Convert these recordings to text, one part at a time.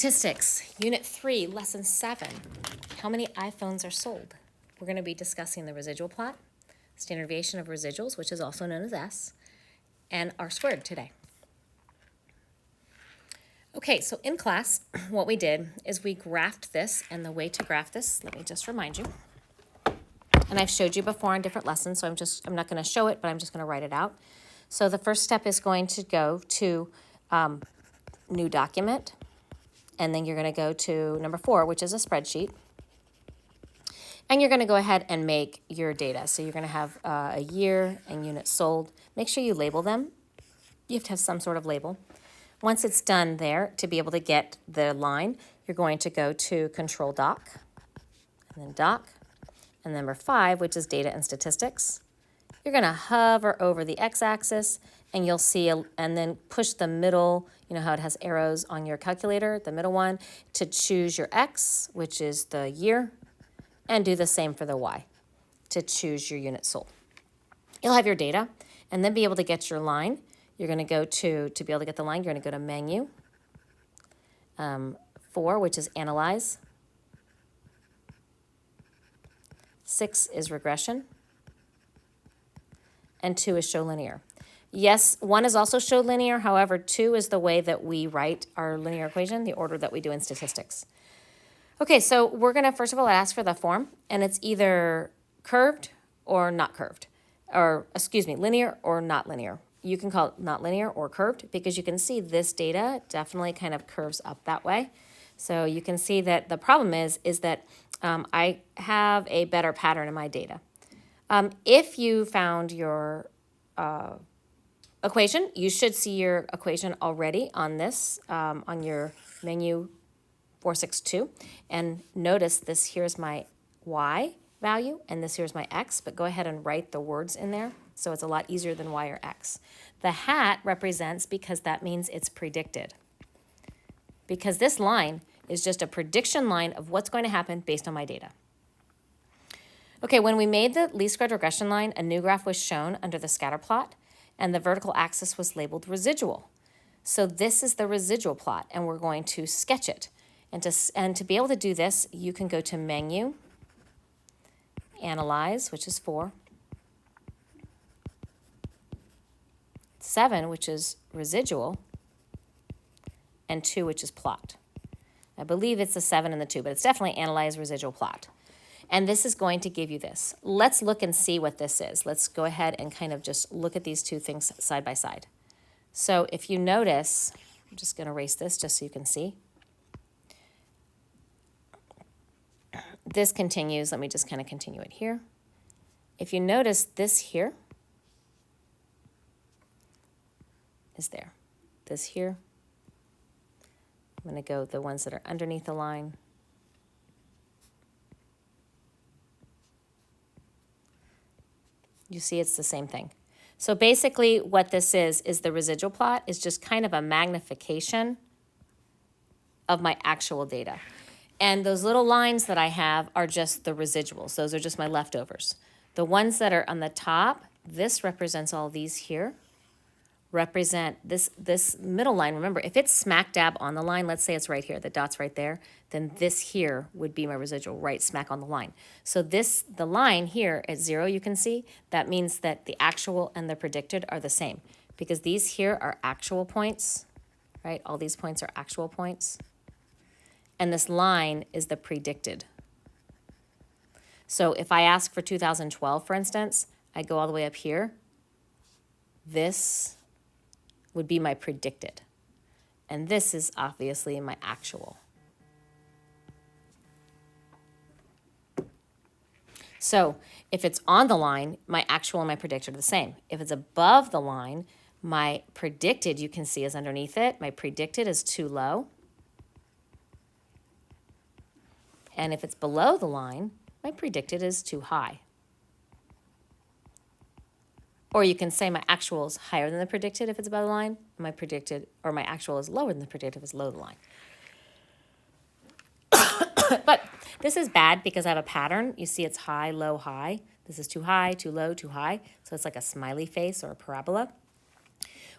Statistics, Unit 3, Lesson 7. How many iPhones are sold? We're going to be discussing the residual plot, standard deviation of residuals, which is also known as S, and R squared today. Okay, so in class, what we did is we graphed this, and the way to graph this, let me just remind you. And I've showed you before on different lessons, so I'm not going to show it, but I'm just going to write it out. So the first step is going to go to New Document, and then you're going to go to number 4, which is a spreadsheet. And you're going to go ahead and make your data. So you're going to have a year and units sold. Make sure you label them. You have to have some sort of label. Once it's done there, to be able to get the line, you're going to go to Control Doc, and then Doc, and number 5, which is Data and Statistics. You're going to hover over the x-axis, and you'll see, and then push the middle, you know how it has arrows on your calculator, the middle one, to choose your x, which is the year, and do the same for the y, to choose your units sold. You'll have your data, and then be able to get your line. You're going to go to be able to get the line, you're going to go to Menu, 4, which is Analyze, 6 is Regression, and 2 is Show Linear. Yes, 1 is also Show Linear. However, 2 is the way that we write our linear equation, the order that we do in statistics. Okay, so we're going to, first of all, ask for the form, and it's either curved or not curved, or, excuse me, linear or not linear. You can call it not linear or curved because you can see this data definitely kind of curves up that way. So you can see that the problem is that I have a better pattern in my data. If you found your equation, you should see your equation already on this, on your menu 462. And notice this here's my y value, and this here's my x, but go ahead and write the words in there, so it's a lot easier than y or x. The hat represents because that means it's predicted. Because this line is just a prediction line of what's going to happen based on my data. Okay, when we made the least squared regression line, a new graph was shown under the scatter plot, and the vertical axis was labeled residual. So this is the residual plot, and we're going to sketch it. And to be able to do this, you can go to Menu, Analyze, which is 4, 7, which is Residual, and 2, which is Plot. I believe it's the 7 and the 2, but it's definitely Analyze, Residual, Plot. And this is going to give you this. Let's look and see what this is. Let's go ahead and kind of just look at these two things side by side. So if you notice, I'm just going to erase this just so you can see. This continues. Let me just kind of continue it here. If you notice, this here is there. This here. I'm going to go the ones that are underneath the line. You see it's the same thing. So basically what this is the residual plot is just kind of a magnification of my actual data. And those little lines that I have are just the residuals. Those are just my leftovers. The ones that are on the top, this represents all these here, represent this middle line. Remember, if it's smack dab on the line, let's say it's right here, the dot's right there, then this here would be my residual, right smack on the line. So the line here at 0, you can see, that means that the actual and the predicted are the same because these here are actual points, right? All these points are actual points. And this line is the predicted. So if I ask for 2012, for instance, I go all the way up here, this would be my predicted. And this is obviously my actual. So if it's on the line, my actual and my predicted are the same. If it's above the line, my predicted, you can see, is underneath it. My predicted is too low. And if it's below the line, my predicted is too high. Or you can say my actual is higher than the predicted if it's above the line. My predicted, or my actual is lower than the predicted if it's below the line. But this is bad because I have a pattern. You see it's high, low, high. This is too high, too low, too high. So it's like a smiley face or a parabola.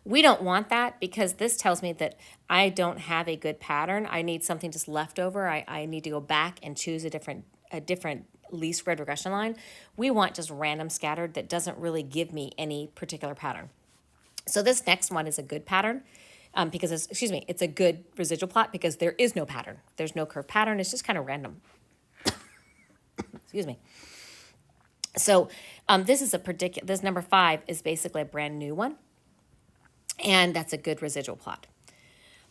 We don't want that because this tells me that I don't have a good pattern. I need something just left over. I need to go back and choose a different least squared regression line. We want just random scattered that doesn't really give me any particular pattern. So this next one is a good pattern because it's a good residual plot because there is no pattern. There's no curve pattern. It's just kind of random. Excuse me. So this number 5 is basically a brand new one. And that's a good residual plot.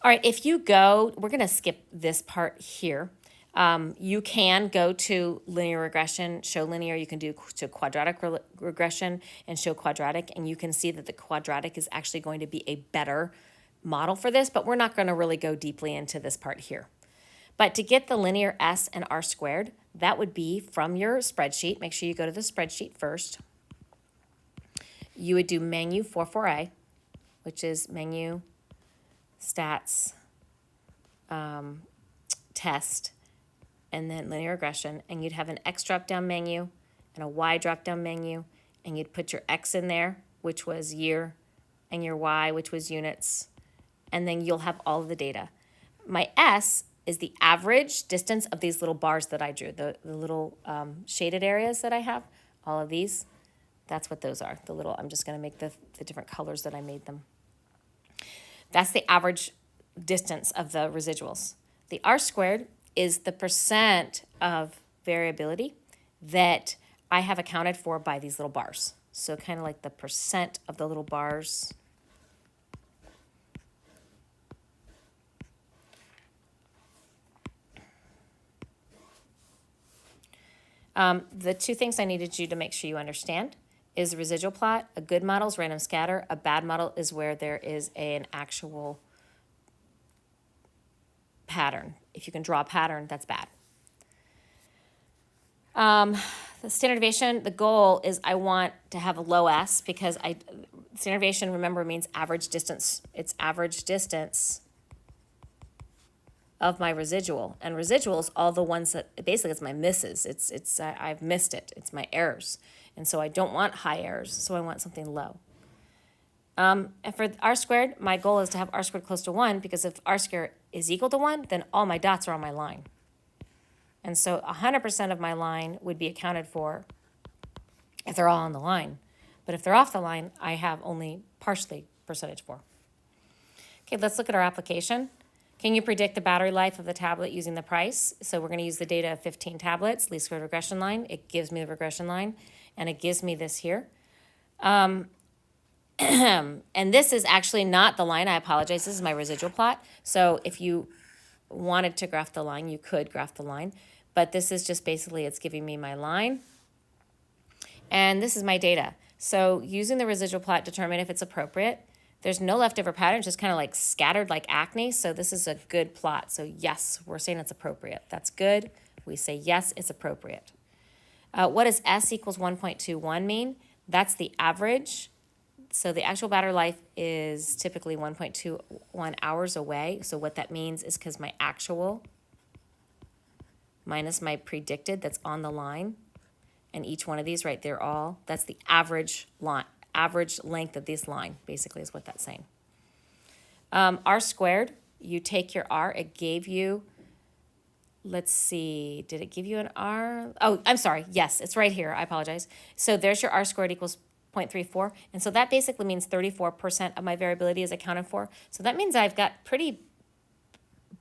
All right, if you go, we're going to skip this part here. You can go to linear regression, show linear. You can do to quadratic regression and show quadratic. And you can see that the quadratic is actually going to be a better model for this. But we're not going to really go deeply into this part here. But to get the linear S and R squared, that would be from your spreadsheet. Make sure you go to the spreadsheet first. You would do menu 44A, which is menu, stats, test, and then linear regression. And you'd have an X drop-down menu and a Y drop-down menu. And you'd put your X in there, which was year, and your Y, which was units. And then you'll have all of the data. My S is the average distance of these little bars that I drew, the little shaded areas that I have, all of these. That's what those are, I'm just going to make the different colors that I made them. That's the average distance of the residuals. The R squared is the percent of variability that I have accounted for by these little bars. So kind of like the percent of the little bars. The two things I needed you to make sure you understand is residual plot. A good model is random scatter. A bad model is where there is an actual pattern. If you can draw a pattern, that's bad. The standard deviation, the goal is I want to have a low S because standard deviation, remember, means average distance. It's average distance of my residual. And residuals, all the ones that, basically it's my misses. I've missed it. It's my errors. And so I don't want high errors, so I want something low. And for R squared, my goal is to have R squared close to 1 because if R squared is equal to 1, then all my dots are on my line. And so 100% of my line would be accounted for if they're all on the line. But if they're off the line, I have only partially percentage for. Okay, let's look at our application. Can you predict the battery life of the tablet using the price? So we're going to use the data of 15 tablets, least squared regression line. It gives me the regression line, and it gives me this here. And this is actually not the line. I apologize. This is my residual plot. So if you wanted to graph the line, you could graph the line. But this is just basically, it's giving me my line. And this is my data. So using the residual plot, determine if it's appropriate. There's no leftover pattern, just kind of like scattered like acne. So this is a good plot. So yes, we're saying it's appropriate. That's good. We say yes, it's appropriate. What does S equals 1.21 mean? That's the average. So the actual battery life is typically 1.21 hours away. So what that means is because my actual minus my predicted that's on the line, and each one of these, right, that's the average line. Average length of this line, basically, is what that's saying. R squared, you take your R, it gave you, let's see, did it give you an R? Oh, I'm sorry, yes, it's right here, I apologize. So there's your R squared equals 0.34, and so that basically means 34% of my variability is accounted for. So that means I've got pretty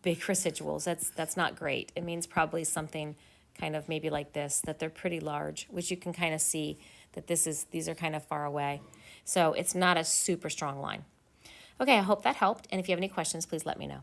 big residuals. That's not great. It means probably something kind of maybe like this, that they're pretty large, which you can kind of see that these are kind of far away. So it's not a super strong line. Okay, I hope that helped. And if you have any questions, please let me know.